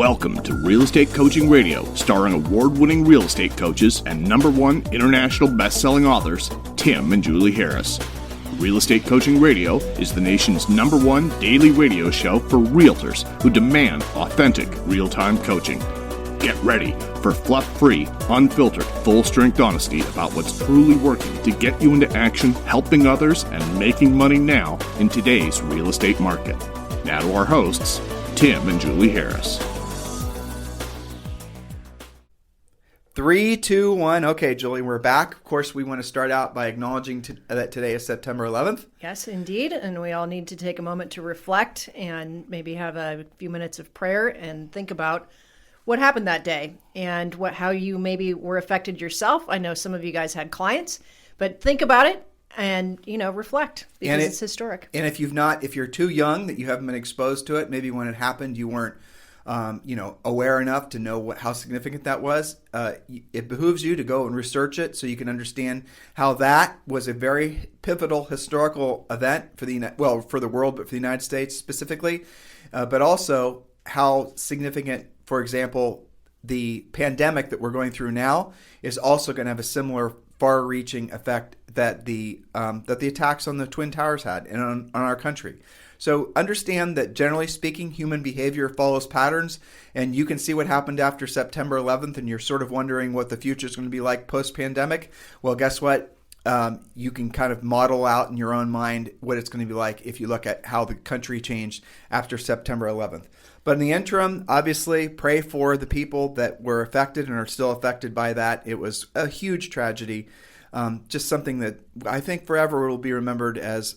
Welcome to Real Estate Coaching Radio, starring award-winning real estate coaches and #1 international best-selling authors, Tim and Julie Harris. Real Estate Coaching Radio is the nation's #1 daily radio show for realtors who demand authentic, real-time coaching. Get ready for fluff-free, unfiltered, full-strength honesty about what's truly working to get you into action, helping others, and making money now in today's real estate market. Now to our hosts, Tim and Julie Harris. 3, 2, 1. Okay, Julie, we're back. Of course, we want to start out by acknowledging that today is September 11th. Yes, indeed. And we all need to take a moment to reflect and maybe have a few minutes of prayer and think about what happened that day and how you maybe were affected yourself. I know some of you guys had clients, but think about it and, reflect because it's historic. And if you're too young that you haven't been exposed to it, maybe when it happened, you weren't aware enough to know how significant that was. It behooves you to go and research it so you can understand how that was a very pivotal historical event for the world, but for the United States specifically, but also how significant, for example, the pandemic that we're going through now is also going to have a similar far-reaching effect that the attacks on the Twin Towers had and on our country. So understand that generally speaking, human behavior follows patterns, and you can see what happened after September 11th, and you're sort of wondering what the future is going to be like post-pandemic. Well, guess what? You can kind of model out in your own mind what it's going to be like if you look at how the country changed after September 11th. But in the interim, obviously, pray for the people that were affected and are still affected by that. It was a huge tragedy, just something that I think forever will be remembered as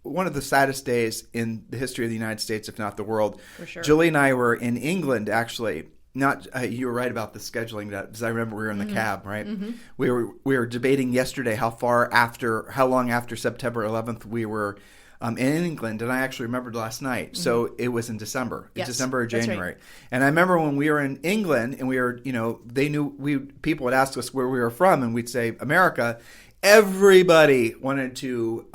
one of the saddest days in the history of the United States, if not the world. For sure. Long and I were in England, actually. You were right about the scheduling, because I remember we were in the cab, right? Mm-hmm. We were debating yesterday how long after September 11th we were in England, and I actually remembered last night. Mm-hmm. So it was in December. Yes, December or January. Right. And I remember when we were in England, and we were, people would ask us where we were from, and we'd say America. Everybody wanted to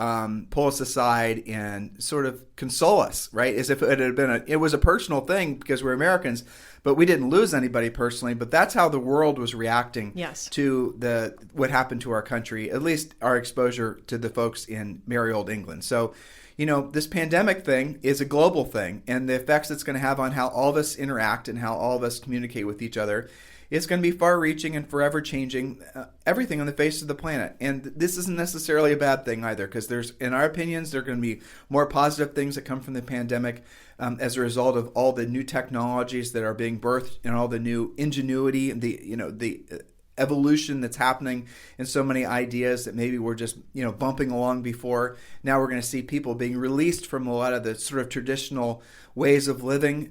pull us aside and sort of console us, right? As if it was a personal thing because we're Americans, but we didn't lose anybody personally. But that's how the world was reacting to what happened to our country, at least our exposure to the folks in merry old England. So, this pandemic thing is a global thing, and the effects it's going to have on how all of us interact and how all of us communicate with each other. It's going to be far-reaching and forever changing everything on the face of the planet. And this isn't necessarily a bad thing either, because in our opinions, there are going to be more positive things that come from the pandemic as a result of all the new technologies that are being birthed and all the new ingenuity and the evolution that's happening in so many ideas that maybe we're just bumping along before. Now we're going to see people being released from a lot of the sort of traditional ways of living,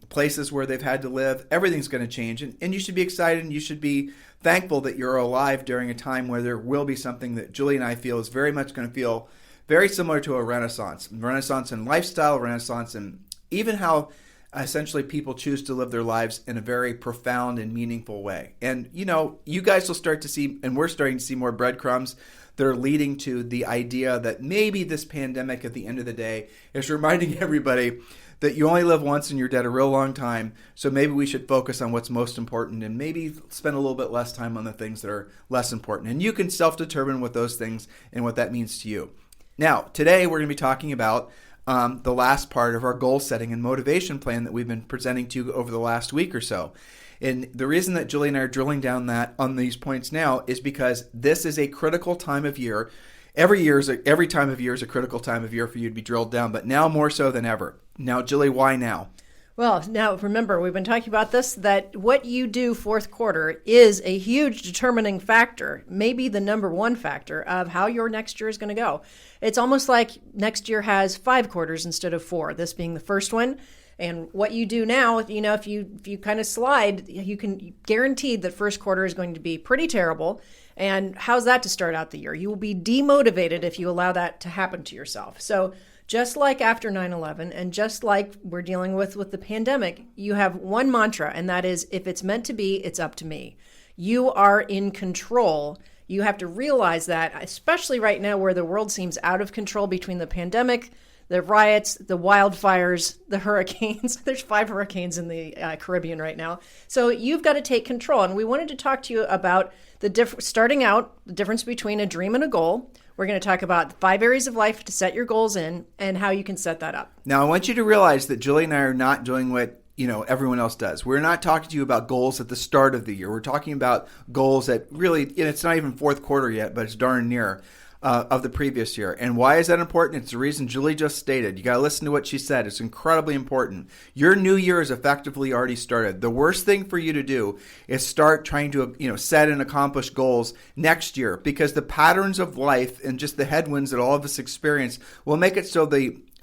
places where they've had to live. Everything's going to change, and you should be excited and you should be thankful that you're alive during a time where there will be something that Julie and I feel is very much going to feel very similar to a renaissance in lifestyle, renaissance in even how essentially people choose to live their lives in a very profound and meaningful way. And, you guys will start to see, and we're starting to see more breadcrumbs that are leading to the idea that maybe this pandemic at the end of the day is reminding everybody that you only live once and you're dead a real long time. So maybe we should focus on what's most important and maybe spend a little bit less time on the things that are less important. And you can self-determine what those things and what that means to you. Now, today we're going to be talking about the last part of our goal setting and motivation plan that we've been presenting to you over the last week or so. And the reason that Julie and I are drilling down on these points now is because this is a critical time of year. Every time of year is a critical time of year for you to be drilled down, but now more so than ever. Now, Julie, why now? Well, now remember, we've been talking about this, that what you do fourth quarter is a huge determining factor, maybe the #1 factor of how your next year is going to go. It's almost like next year has 5 quarters instead of 4, this being the first one. And what you do now, if you kind of slide, you can guarantee that first quarter is going to be pretty terrible. And how's that to start out the year? You will be demotivated if you allow that to happen to yourself. So just like after 9/11 and just like we're dealing with the pandemic, you have one mantra, and that is, if it's meant to be, it's up to me. You are in control. You have to realize that, especially right now where the world seems out of control between the pandemic, the riots, the wildfires, the hurricanes. There's 5 hurricanes in the Caribbean right now. So you've got to take control. And we wanted to talk to you about starting out, the difference between a dream and a goal. We're going to talk about 5 areas of life to set your goals in and how you can set that up. Now, I want you to realize that Julie and I are not doing what everyone else does. We're not talking to you about goals at the start of the year. We're talking about goals that really, it's not even fourth quarter yet, but it's darn near of the previous year. And why is that important? It's the reason Julie just stated. You got to listen to what she said. It's incredibly important. Your new year is effectively already started. The worst thing for you to do is start trying to, set and accomplish goals next year, because the patterns of life and just the headwinds that all of us experience will make it so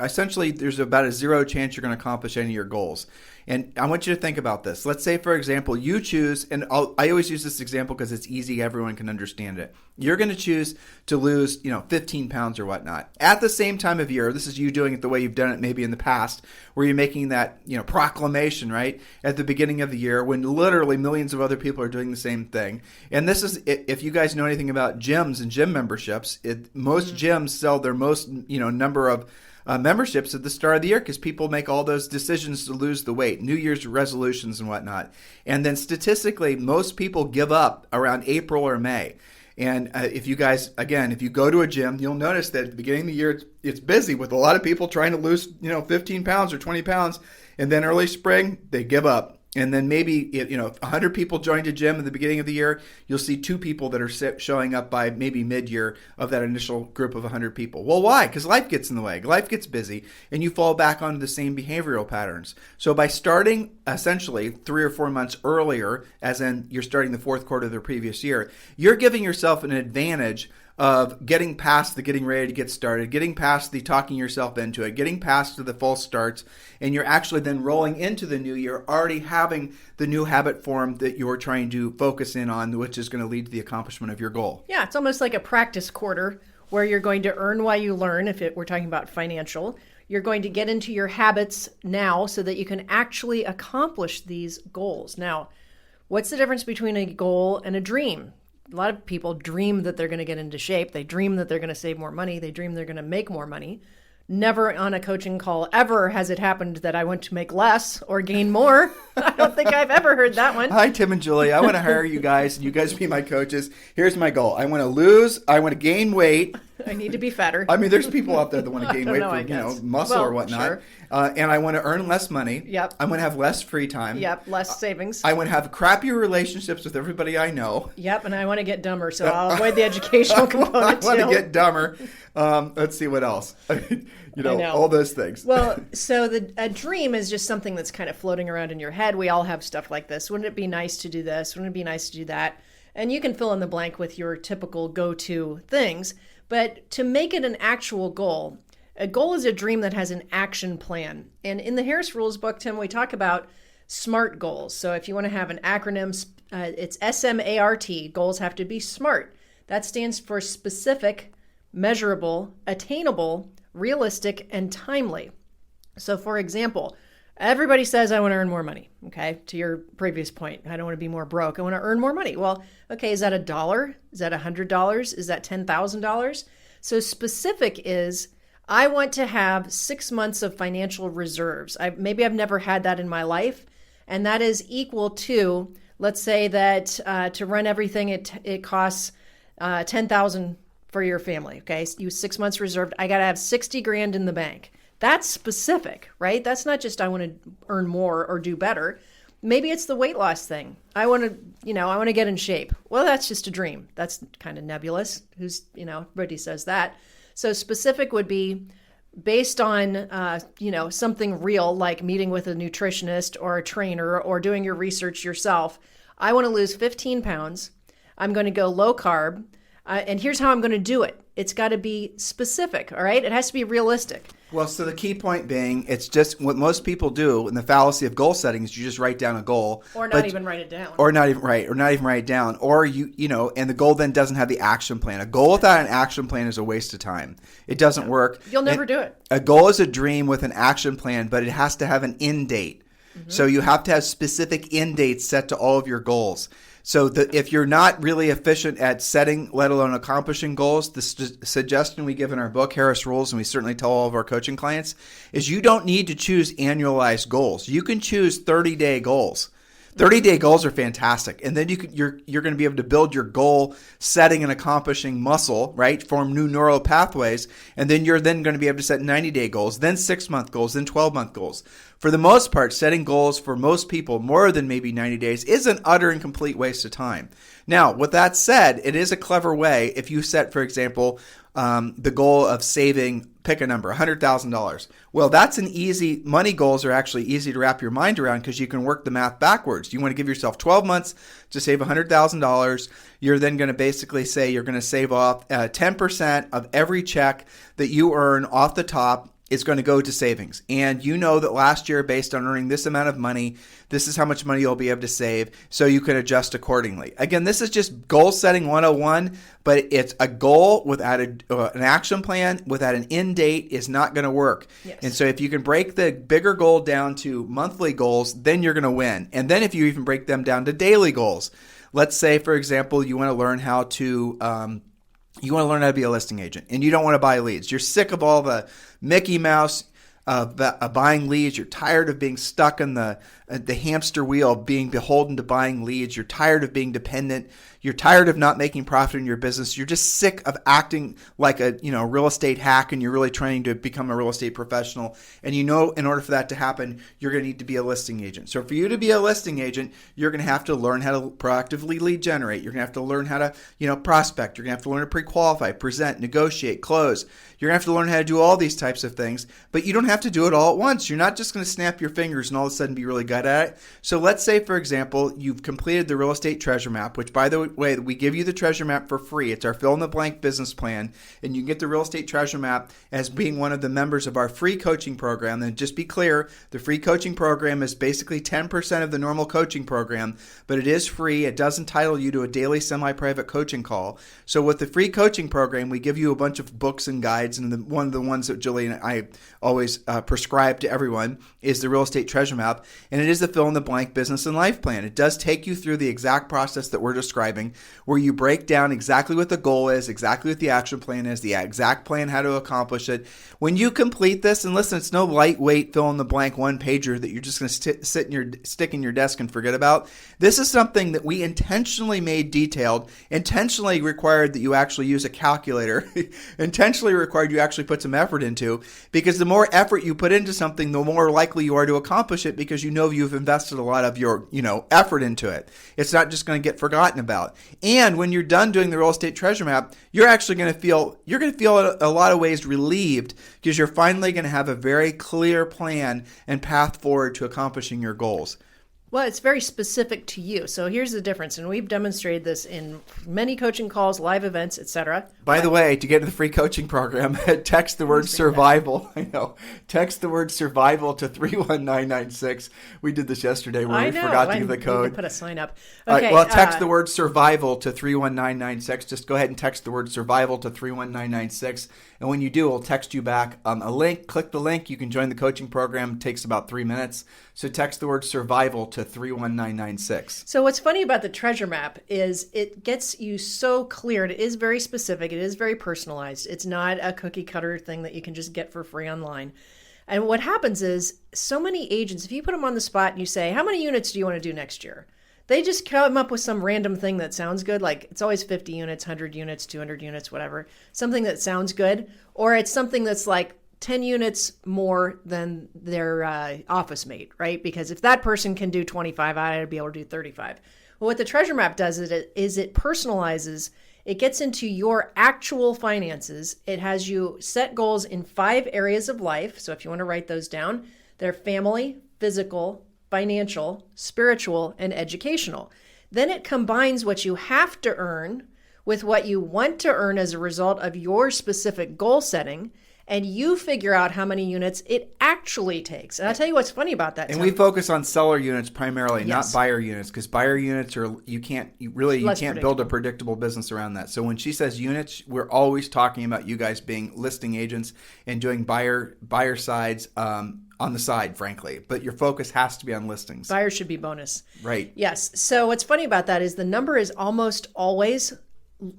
essentially there's about a 0 chance you're going to accomplish any of your goals. And I want you to think about this. Let's say, for example, you choose, and I always use this example because it's easy, everyone can understand it. You're going to choose to lose, 15 pounds or whatnot. At the same time of year, this is you doing it the way you've done it maybe in the past, where you're making that, proclamation, right, at the beginning of the year when literally millions of other people are doing the same thing. And this is, if you guys know anything about gyms and gym memberships, most gyms sell their most, number of memberships at the start of the year because people make all those decisions to lose the weight, New Year's resolutions and whatnot. And then statistically, most people give up around April or May. And if you go to a gym, you'll notice that at the beginning of the year, it's busy with a lot of people trying to lose, 15 pounds or 20 pounds. And then early spring, they give up. And then maybe, if 100 people joined a gym at the beginning of the year, you'll see 2 people that are showing up by maybe mid-year of that initial group of 100 people. Well, why? Because life gets in the way. Life gets busy, and you fall back onto the same behavioral patterns. So by starting essentially 3 or 4 months earlier, as in you're starting the fourth quarter of the previous year, you're giving yourself an advantage of getting past the getting ready to get started, getting past the talking yourself into it, getting past the false starts, and you're actually then rolling into the new year already having the new habit form that you're trying to focus in on, which is going to lead to the accomplishment of your goal. Yeah, it's almost like a practice quarter where you're going to earn while you learn, we're talking about financial. You're going to get into your habits now so that you can actually accomplish these goals. Now, what's the difference between a goal and a dream? A lot of people dream that they're going to get into shape. They dream that they're going to save more money. They dream they're going to make more money. Never on a coaching call ever has it happened that I want to make less or gain more. I don't think I've ever heard that one. Hi, Tim and Julie. I want to hire you guys, and you guys be my coaches. Here's my goal. I want to gain weight. I need to be fatter. I mean, there's people out there that want to gain weight for muscle or whatnot. Sure. And I want to earn less money. Yep. I want to have less free time. Yep, less savings. I want to have crappier relationships with everybody I know. Yep, and I want to get dumber, so I'll avoid the educational component too. I want to get dumber. Let's see what else. I know. All those things. Well, so a dream is just something that's kind of floating around in your head. We all have stuff like this. Wouldn't it be nice to do this? Wouldn't it be nice to do that? And you can fill in the blank with your typical go-to things. But to make it an actual goal, a goal is a dream that has an action plan. And in the Harris Rules book, Tim, we talk about SMART goals. So if you want to have an acronym, it's SMART. Goals have to be SMART. That stands for specific, measurable, attainable, realistic, and timely. So for example, everybody says, I want to earn more money. Okay. To your previous point, I don't want to be more broke. I want to earn more money. Well, okay. Is that $1? Is that $100? Is that $10,000? So specific is, I want to have 6 months of financial reserves. Maybe I've never had that in my life. And that is equal to, let's say that to run everything, it costs $10,000 for your family. Okay. So you 6 months reserved. I got to have 60 grand in the bank. That's specific, right? That's not just I want to earn more or do better. Maybe it's the weight loss thing. I want to get in shape. Well, that's just a dream. That's kind of nebulous. Everybody says that. So specific would be based on, something real, like meeting with a nutritionist or a trainer or doing your research yourself. I want to lose 15 pounds. I'm going to go low carb. And here's how I'm going to do it. It's got to be specific, all right? It has to be realistic. Well, so the key point being, it's just what most people do in the fallacy of goal setting is you just write down a goal. Or not even write it down. Or not even write it down. Or and the goal then doesn't have the action plan. A goal without an action plan is a waste of time. It doesn't work. You'll never do it. A goal is a dream with an action plan, but it has to have an end date. Mm-hmm. So you have to have specific end dates set to all of your goals. So if you're not really efficient at setting, let alone accomplishing goals, the suggestion we give in our book, Harris Rules, and we certainly tell all of our coaching clients, is you don't need to choose annualized goals. You can choose 30-day goals. 30-day goals are fantastic. And then you're going to be able to build your goal setting and accomplishing muscle, right? Form new neural pathways. And then you're then going to be able to set 90-day goals, then 6-month goals, then 12-month goals. For the most part, setting goals for most people more than maybe 90 days is an utter and complete waste of time. Now, with that said, it is a clever way if you set, for example, the goal of saving, pick a number, $100,000. Well, that's an easy, money goals are actually easy to wrap your mind around because you can work the math backwards. You want to give yourself 12 months to save $100,000. You're then going to basically say you're going to save off 10% of every check that you earn off the top is going to go to savings. And you know that last year, based on earning this amount of money, this is how much money you'll be able to save, so you can adjust accordingly. Again, this is just goal setting 101, but it's a goal without an action plan, without an end date is not going to work. Yes. And so if you can break the bigger goal down to monthly goals, then you're going to win. And then if you even break them down to daily goals, let's say, for example, you want to learn how to be a listing agent and you don't want to buy leads. You're sick of all the Mickey Mouse buying leads. You're tired of being stuck in the hamster wheel of being beholden to buying leads. You're tired of being dependent. You're tired of not making profit in your business. You're just sick of acting like a real estate hack, and you're really trying to become a real estate professional. And in order for that to happen, you're going to need to be a listing agent. So for you to be a listing agent, you're going to have to learn how to proactively lead generate. You're going to have to learn how to prospect. You're going to have to learn to pre-qualify, present, negotiate, close. You're going to have to learn how to do all these types of things, but you don't have to do it all at once. You're not just going to snap your fingers and all of a sudden be really good at it. So let's say, for example, you've completed the real estate treasure map, which, by the way, we give you the treasure map for free. It's our fill-in-the-blank business plan, and you can get the real estate treasure map as being one of the members of our free coaching program. And just be clear, the free coaching program is basically 10% of the normal coaching program, but it is free. It does entitle you to a daily semi-private coaching call. So with the free coaching program, we give you a bunch of books and guides, and one of the ones that Julie and I always prescribe to everyone is the real estate treasure map, and it is the fill-in-the-blank business and life plan. It does take you through the exact process that we're describing, where you break down exactly what the goal is, exactly what the action plan is, the exact plan how to accomplish it. When you complete this, and listen, it's no lightweight fill-in-the-blank one-pager that you're just going to stick in your desk and forget about. This is something that we intentionally made detailed, intentionally required that you actually use a calculator, intentionally required you actually put some effort into, because the more effort you put into something, the more likely you are to accomplish it, because you've invested a lot of your effort into it. It's not just going to get forgotten about. And when you're done doing the real estate treasure map, you're actually going to feel a lot of ways relieved, because you're finally going to have a very clear plan and path forward to accomplishing your goals. Well, it's very specific to you. So here's the difference, and we've demonstrated this in many coaching calls, live events, etc. By the way, to get into the free coaching program, text the word survival. I know. Text the word survival to 31996. We did this yesterday where we forgot to give the code. We can put a sign up. Okay, text the word survival to 31996. Just go ahead and text the word survival to 31996. And when you do, we'll text you back a link. Click the link. You can join the coaching program. It takes about 3 minutes. So text the word survival to 31996. So what's funny about the treasure map is it gets you so clear. It is very specific. It is very personalized. It's not a cookie cutter thing that you can just get for free online. And what happens is so many agents, if you put them on the spot and you say, how many units do you want to do next year? They just come up with some random thing that sounds good. Like it's always 50 units, 100 units, 200 units, whatever. Something that sounds good. Or it's something that's like 10 units more than their office mate, right? Because if that person can do 25, I'd be able to do 35. Well, what the treasure map does is it personalizes. It gets into your actual finances. It has you set goals in 5 areas of life. So if you want to write those down, they're family, physical, financial, spiritual, and educational. Then it combines what you have to earn with what you want to earn as a result of your specific goal setting, and you figure out how many units it actually takes. And I'll tell you what's funny about that. And we focus on seller units primarily, Yes. not buyer units, because buyer units you can't build a predictable business around that. So when she says units, we're always talking about you guys being listing agents and doing buyer sides on the side, frankly. But your focus has to be on listings. Buyers should be bonus. Right. Yes. So what's funny about that is the number is almost always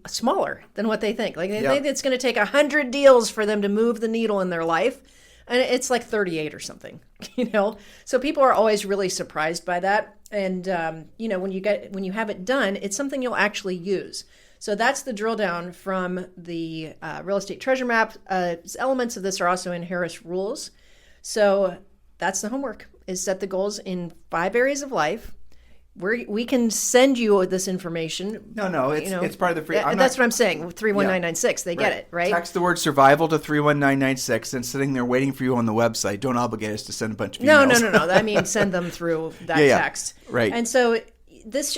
smaller than what they think. Like they think it's going to take 100 deals for them to move the needle in their life. And it's like 38 or something, So people are always really surprised by that. And, when you have it done, it's something you'll actually use. So that's the drill down from the real estate treasure map. Elements of this are also in Harris Rules. So that's the homework, is set the goals in 5 areas of life. We can send you this information. No, it's part of the free. That's what I'm saying. 31996, they get it, right? Text the word survival to 31996 and sitting there waiting for you on the website. Don't obligate us to send a bunch of emails. No. I mean, send them through that text. Right. And so this,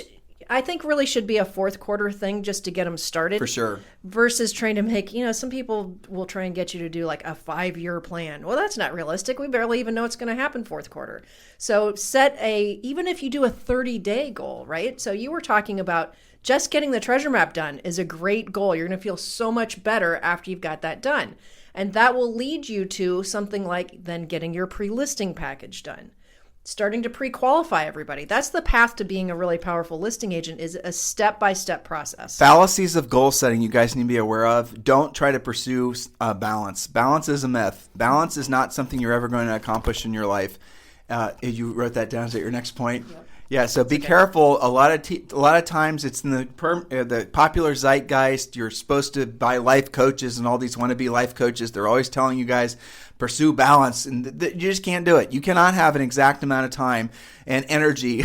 I think, really should be a fourth quarter thing just to get them started. For sure. Versus trying to make, some people will try and get you to do like a 5-year plan. Well, that's not realistic. We barely even know what's going to happen fourth quarter. So even if you do a 30-day goal, right? So you were talking about just getting the treasure map done is a great goal. You're going to feel so much better after you've got that done. And that will lead you to something like then getting your pre-listing package done. Starting to pre-qualify everybody. That's the path to being a really powerful listing agent, is a step-by-step process. Fallacies of goal setting you guys need to be aware of. Don't try to pursue balance. Balance is a myth. Balance is not something you're ever going to accomplish in your life. You wrote that down. Is that your next point? Yep. Yeah, so be careful. A lot of times it's in the popular zeitgeist. You're supposed to buy life coaches and all these wannabe life coaches. They're always telling you guys, pursue balance, and you just can't do it. You cannot have an exact amount of time and energy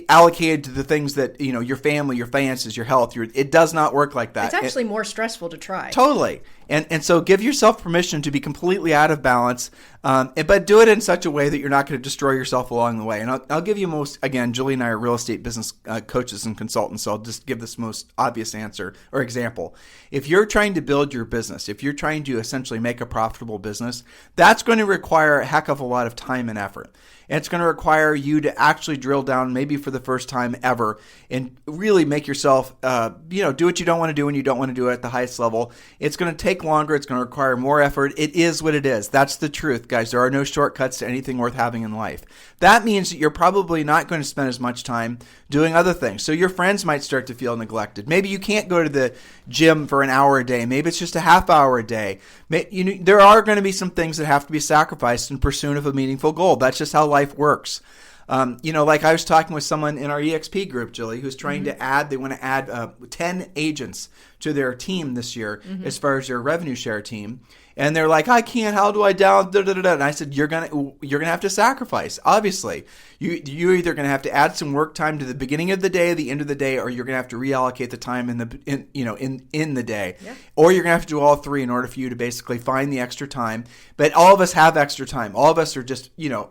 allocated to the things that, your family, your finances, your health. It does not work like that. It's actually more stressful to try. Totally. And so give yourself permission to be completely out of balance, but do it in such a way that you're not going to destroy yourself along the way. And I'll give you again, Julie and I are real estate business coaches and consultants, so I'll just give this most obvious answer or example. If you're trying to build your business, if you're trying to essentially make a profitable business, that's going to require a heck of a lot of time and effort. And it's going to require you to actually drill down, maybe for the first time ever, and really make yourself, do what you don't want to do when you don't want to do it at the highest level. It's going to take longer. It's going to require more effort. It is what it is. That's the truth, guys. There are no shortcuts to anything worth having in life. That means that you're probably not going to spend as much time doing other things. So your friends might start to feel neglected. Maybe you can't go to the gym for an hour a day. Maybe it's just a half hour a day. There are going to be some things that have to be sacrificed in pursuit of a meaningful goal. That's just how life works. Like I was talking with someone in our EXP group, Julie, who's trying to they want to add 10 agents to their team this year as far as their revenue share team. And they're like, I can't, how do I down, da, da, da, da. And I said, you're gonna have to sacrifice, obviously. You're either going to have to add some work time to the beginning of the day, the end of the day, or you're going to have to reallocate the time in the day. Yeah. Or you're going to have to do all three in order for you to basically find the extra time. But all of us have extra time. All of us are just,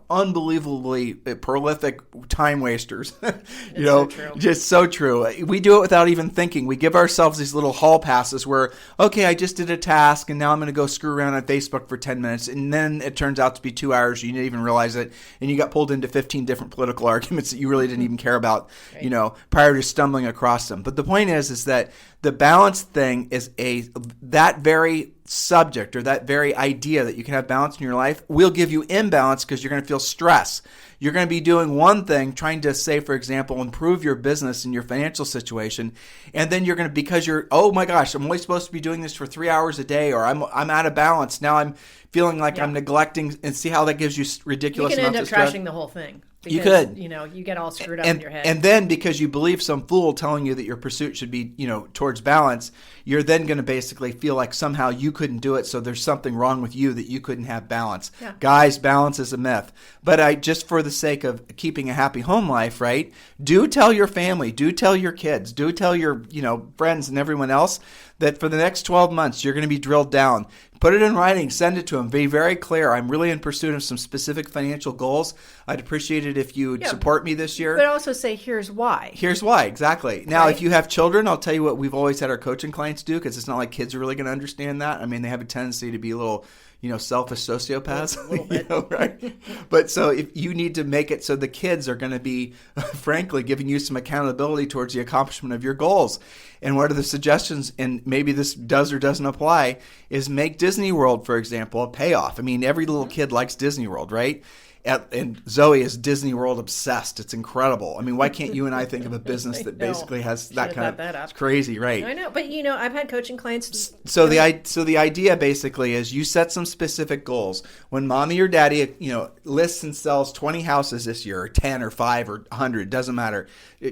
unbelievably prolific time wasters. So true. Just so true. We do it without even thinking. We give ourselves these little hall passes where, okay, I just did a task and now I'm going to go screw around on Facebook for 10 minutes. And then it turns out to be 2 hours. You didn't even realize it. And you got pulled into 15 different political arguments that you really didn't even care about, right, prior to stumbling across them. But the point is that the balance thing is that very subject or that very idea that you can have balance in your life will give you imbalance because you're going to feel stress. You're going to be doing one thing, trying to, say, for example, improve your business and your financial situation. And then you're going to, because you're, oh my gosh, I'm only supposed to be doing this for 3 hours a day, or I'm out of balance. Now I'm feeling like I'm neglecting, and see how that gives you ridiculous amounts of stress. You can end up trashing the whole thing. Because, you could. You get all screwed up in your head. And then because you believe some fool telling you that your pursuit should be, towards balance, you're then going to basically feel like somehow you couldn't do it, so there's something wrong with you that you couldn't have balance. Yeah. Guys, balance is a myth. But just for the sake of keeping a happy home life, right, do tell your family, do tell your kids, do tell your, friends and everyone else that for the next 12 months, you're going to be drilled down. Put it in writing, send it to them. Be very clear. I'm really in pursuit of some specific financial goals. I'd appreciate it if you would support me this year. But also say, here's why. Here's why, exactly. Now, if you have children, I'll tell you what we've always had our coaching clients do, because it's not like kids are really going to understand that. I mean, they have a tendency to be a little, selfish sociopaths. A little bit. Right? But so if you need to make it so the kids are going to be, frankly, giving you some accountability towards the accomplishment of your goals. And what are the suggestions? And maybe this does or doesn't apply, is make Disney World, for example, a payoff. I mean, every little kid likes Disney World, right? And Zoe is Disney World obsessed. It's incredible. I mean, why can't you and I think of a business that basically has that kind of? It's crazy, right? I know, but I've had coaching clients. So the idea basically is you set some specific goals. When mommy or daddy, lists and sells 20 houses this year, or 10 or 5 or 100, doesn't matter,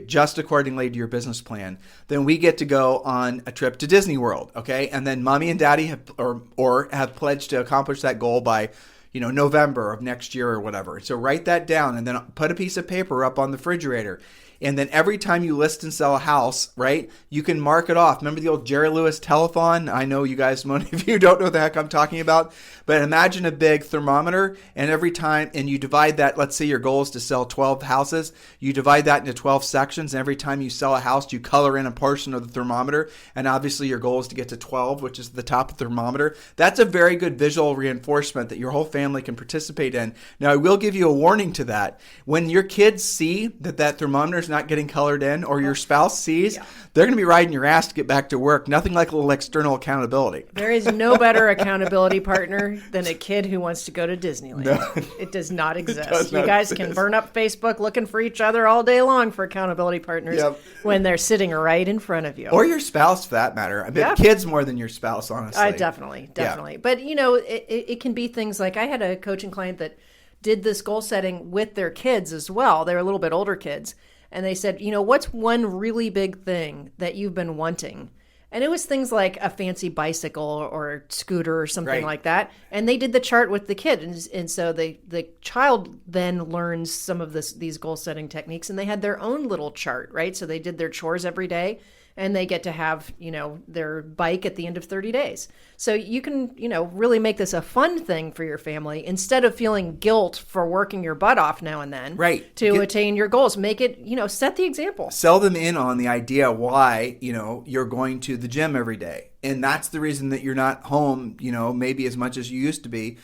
just accordingly to your business plan, then we get to go on a trip to Disney World, okay? And then mommy and daddy have have pledged to accomplish that goal by November of next year or whatever. So write that down and then put a piece of paper up on the refrigerator. And then every time you list and sell a house, right, you can mark it off. Remember the old Jerry Lewis telethon? I know you guys, many of you don't know what the heck I'm talking about. But imagine a big thermometer, and every time, and you divide that, let's say your goal is to sell 12 houses. You divide that into 12 sections, and every time you sell a house, you color in a portion of the thermometer. And obviously your goal is to get to 12, which is the top of the thermometer. That's a very good visual reinforcement that your whole family can participate in. Now, I will give you a warning to that. When your kids see that thermometer is not getting colored in, or your spouse sees, they're going to be riding your ass to get back to work. Nothing like a little external accountability. There is no better accountability partner than a kid who wants to go to Disneyland. No. It does not exist. You guys can burn up Facebook looking for each other all day long for accountability partners when they're sitting right in front of you. Or your spouse, for that matter. I mean, kids more than your spouse, honestly. Definitely. Yeah. But, it can be things like, I had a coaching client that did this goal setting with their kids as well. They were a little bit older kids. And they said, what's one really big thing that you've been wanting? And it was things like a fancy bicycle or scooter or something like that. And they did the chart with the kid. And so the child then learns some of these goal setting techniques, and they had their own little chart, right? So they did their chores every day, and they get to have, their bike at the end of 30 days. So you can, really make this a fun thing for your family instead of feeling guilt for working your butt off now and then to attain your goals. Make it, set the example. Sell them in on the idea why, you're going to the gym every day. And that's the reason that you're not home, maybe as much as you used to be,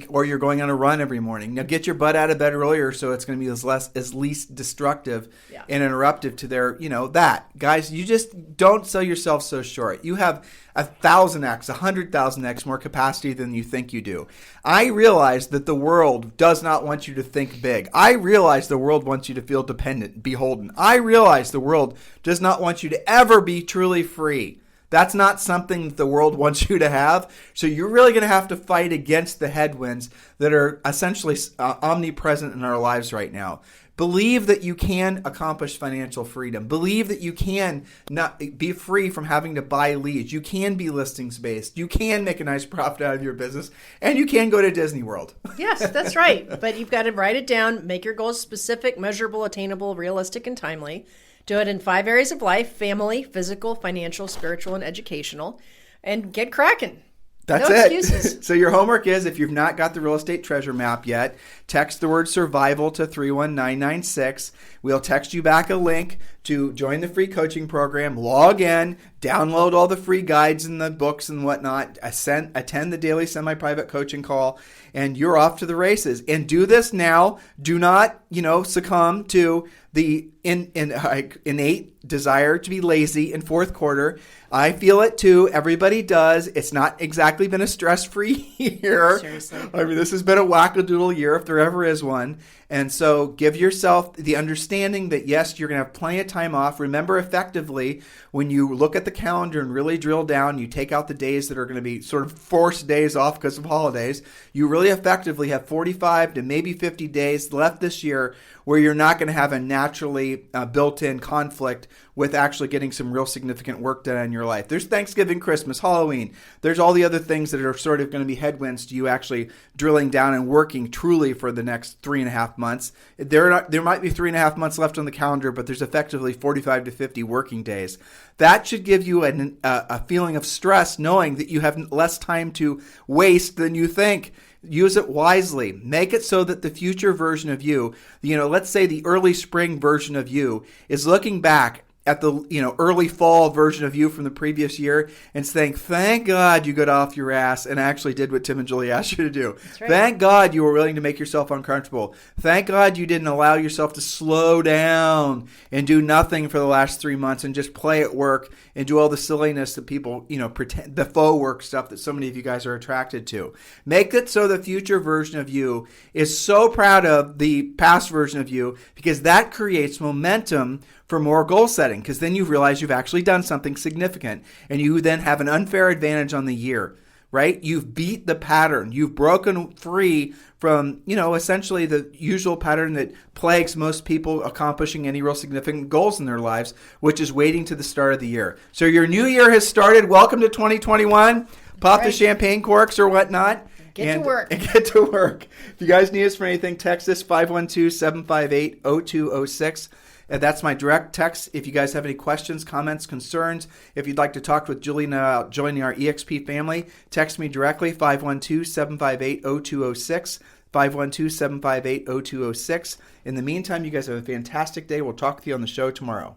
or you're going on a run every morning. Now get your butt out of bed earlier so it's going to be as least destructive and interruptive to their, that. Guys, you just don't sell yourself so short. You have 1,000x, 100,000x more capacity than you think you do. I realize that the world does not want you to think big. I realize the world wants you to feel dependent, beholden. I realize the world does not want you to ever be truly free. That's not something that the world wants you to have. So you're really going to have to fight against the headwinds that are essentially omnipresent in our lives right now. Believe that you can accomplish financial freedom. Believe that you can not be free from having to buy leads. You can be listings based. You can make a nice profit out of your business, and you can go to Disney World. Yes, that's right. But you've got to write it down, make your goals specific, measurable, attainable, realistic, and timely. Do it in 5 areas of life: family, physical, financial, spiritual, and educational. And get cracking. That's no it. Excuses. So your homework is, if you've not got the real estate treasure map yet, text the word survival to 31996. We'll text you back a link to join the free coaching program. Log in, download all the free guides and the books and whatnot, attend the daily semi-private coaching call, and you're off to the races. And do this now. Do not, succumb to the innate desire to be lazy in fourth quarter. I feel it too. Everybody does. It's not exactly been a stress-free year. Seriously. I mean, this has been a wackadoodle year if there ever is one. And so give yourself the understanding that, yes, you're going to have plenty of time off. Remember, effectively, when you look at the calendar and really drill down, you take out the days that are going to be sort of forced days off because of holidays. You really effectively have 45 to maybe 50 days left this year where you're not going to have a naturally built-in conflict with actually getting some real significant work done in your life. There's Thanksgiving, Christmas, Halloween. There's all the other things that are sort of going to be headwinds to you actually drilling down and working truly for the next 3.5 months. There might be 3.5 months left on the calendar, but there's effectively 45 to 50 working days. That should give you a feeling of stress knowing that you have less time to waste than you think. Use it wisely. Make it so that the future version of you, let's say the early spring version of you, is looking back at the early fall version of you from the previous year and saying, thank God you got off your ass and actually did what Tim and Julie asked you to do. That's right. Thank God you were willing to make yourself uncomfortable. Thank God you didn't allow yourself to slow down and do nothing for the last 3 months and just play at work and do all the silliness that people, pretend, the faux work stuff that so many of you guys are attracted to. Make it so the future version of you is so proud of the past version of you, because that creates momentum for more goal setting, because then you realize you've actually done something significant and you then have an unfair advantage on the year, right? You've beat the pattern. You've broken free from, essentially the usual pattern that plagues most people accomplishing any real significant goals in their lives, which is waiting to the start of the year. So your new year has started. Welcome to 2021. Pop the champagne corks or whatnot. Get to work. And get to work. If you guys need us for anything, text us 512-758-0206. That's my direct text. If you guys have any questions, comments, concerns, if you'd like to talk with Julie about joining our EXP family, text me directly, 512-758-0206, 512-758-0206. In the meantime, you guys have a fantastic day. We'll talk with you on the show tomorrow.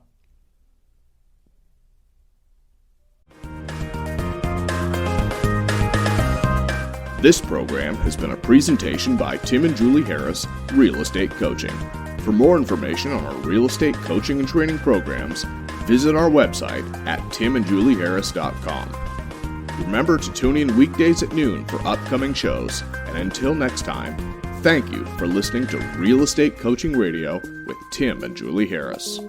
This program has been a presentation by Tim and Julie Harris, Real Estate Coaching. For more information on our real estate coaching and training programs, visit our website at timandjulieharris.com. Remember to tune in weekdays at noon for upcoming shows, and until next time, thank you for listening to Real Estate Coaching Radio with Tim and Julie Harris.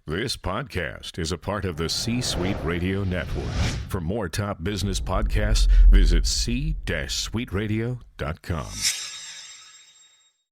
This podcast is a part of the C-Suite Radio Network. For more top business podcasts, visit c-suiteradio.com.